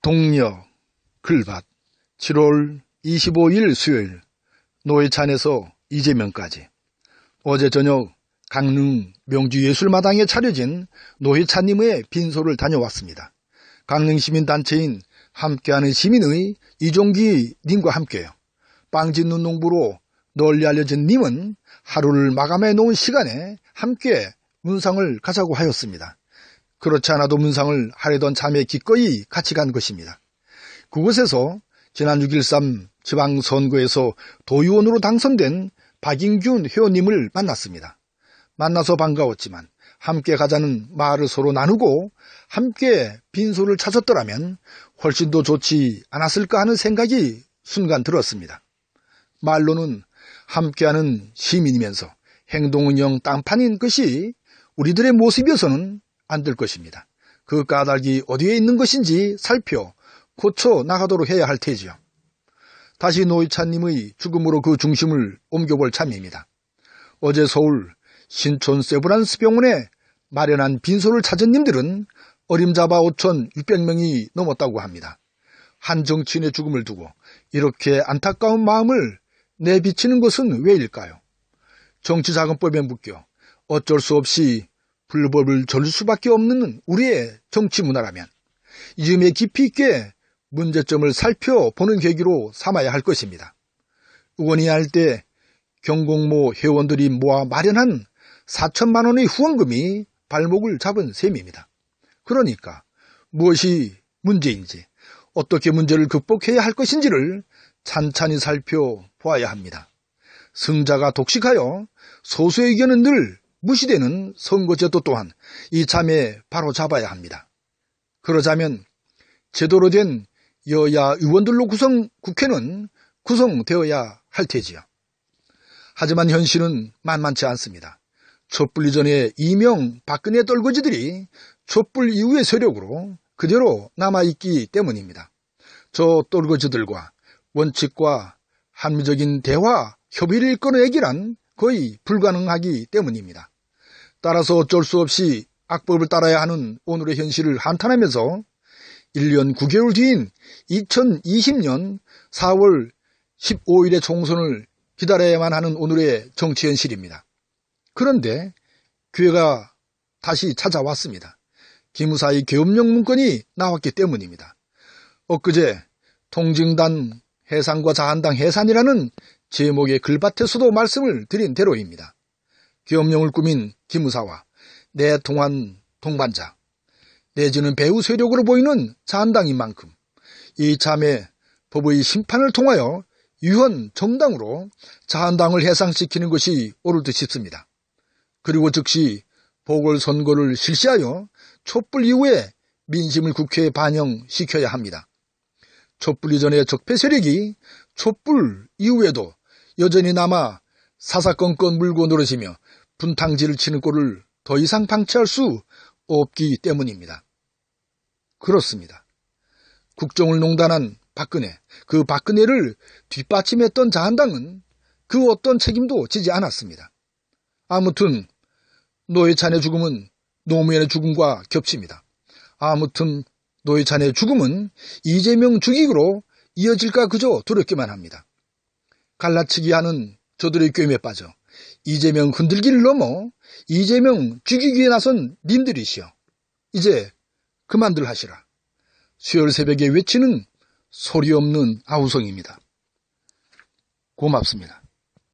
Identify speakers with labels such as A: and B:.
A: 동력, 글밭, 7월 25일 수요일, 노회찬에서 이재명까지. 어제 저녁 강릉 명주예술마당에 차려진 노회찬님의 빈소를 다녀왔습니다. 강릉시민단체인 함께하는 시민의 이종기 님과 함께요. 빵 짓는 농부로 널리 알려진 님은 하루를 마감해 놓은 시간에 함께 문상을 가자고 하였습니다. 그렇지 않아도 문상을 하려던 참에 기꺼이 같이 간 것입니다. 그곳에서 지난 6.13 지방선거에서 도의원으로 당선된 박인균 회원님을 만났습니다. 만나서 반가웠지만 함께 가자는 말을 서로 나누고 함께 빈소를 찾았더라면 훨씬 더 좋지 않았을까 하는 생각이 순간 들었습니다. 말로는 함께하는 시민이면서 행동은 영 딴판인 것이 우리들의 모습이어서는 안 될 것입니다. 그 까닭이 어디에 있는 것인지 살펴 고쳐 나가도록 해야 할 테지요. 다시 노회찬님의 죽음으로 그 중심을 옮겨볼 참입니다. 어제 서울 신촌 세브란스 병원에 마련한 빈소를 찾은 님들은 어림잡아 5,600명이 넘었다고 합니다. 한 정치인의 죽음을 두고 이렇게 안타까운 마음을 내비치는 것은 왜일까요? 정치자금법에 묶여 어쩔 수 없이 불법을 저질 수밖에 없는 우리의 정치 문화라면 이 점에 깊이 있게 문제점을 살펴보는 계기로 삼아야 할 것입니다. 의원위할 때 경공모 회원들이 모아 마련한 4천만 원의 후원금이 발목을 잡은 셈입니다. 그러니까 무엇이 문제인지 어떻게 문제를 극복해야 할 것인지를 찬찬히 살펴보아야 합니다. 승자가 독식하여 소수의 의견은 늘 무시되는 선거제도 또한 이참에 바로 잡아야 합니다. 그러자면 제대로 된 여야 의원들로 구성 국회는 구성되어야 할 테지요. 하지만 현실은 만만치 않습니다. 촛불 이전에 이명 박근혜 떨거지들이 촛불 이후의 세력으로 그대로 남아있기 때문입니다. 저 떨거지들과 원칙과 합리적인 대화, 협의를 이끌어내기란 거의 불가능하기 때문입니다. 따라서 어쩔 수 없이 악법을 따라야 하는 오늘의 현실을 한탄하면서 1년 9개월 뒤인 2020년 4월 15일의 총선을 기다려야만 하는 오늘의 정치 현실입니다. 그런데 기회가 다시 찾아왔습니다. 기무사의 계엄령 문건이 나왔기 때문입니다. 엊그제 통징단 해산과 자한당 해산이라는 제목의 글밭에서도 말씀을 드린 대로입니다. 계엄령을 꾸민 기무사와 내통한 동반자, 내지는 배후 세력으로 보이는 자한당인 만큼 이참에 법의 심판을 통하여 유한 정당으로 자한당을 해상시키는 것이 옳을 듯 싶습니다. 그리고 즉시 보궐선거를 실시하여 촛불 이후에 민심을 국회에 반영시켜야 합니다. 촛불 이전의 적폐 세력이 촛불 이후에도 여전히 남아 사사건건 물고 늘어지며 분탕질을 치는 꼴을 더 이상 방치할 수 없기 때문입니다. 그렇습니다. 국정을 농단한 박근혜, 그 박근혜를 뒷받침했던 자한당은 그 어떤 책임도 지지 않았습니다. 아무튼 노회찬의 죽음은 노무현의 죽음과 겹칩니다. 아무튼 노회찬의 죽음은 이재명 죽이기로 이어질까 그저 두렵기만 합니다. 갈라치기 하는 저들의 꿰매에 빠져 이재명 흔들기를 넘어 이재명 죽이기에 나선 님들이시여, 이제 그만들 하시라. 수요일 새벽에 외치는 소리 없는 아우성입니다. 고맙습니다.